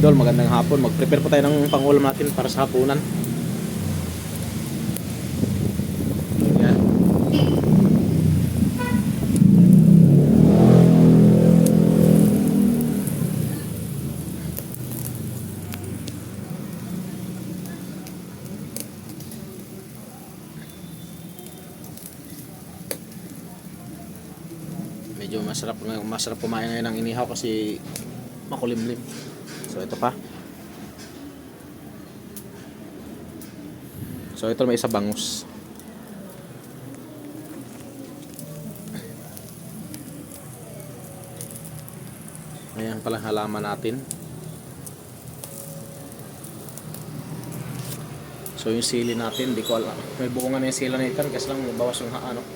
idol, magandang hapon. Mag-prepare po tayo ng pangulam natin para sa hapunan. Yan. Medyo masarap kumain ngayon ng inihaw kasi makulimlim. So ito pa. So ito may isa bangus. Ayan pala halaman natin. So yung sili natin, di ko alam. May bunga na yung sili na ikan kasi lang bawas yung ano.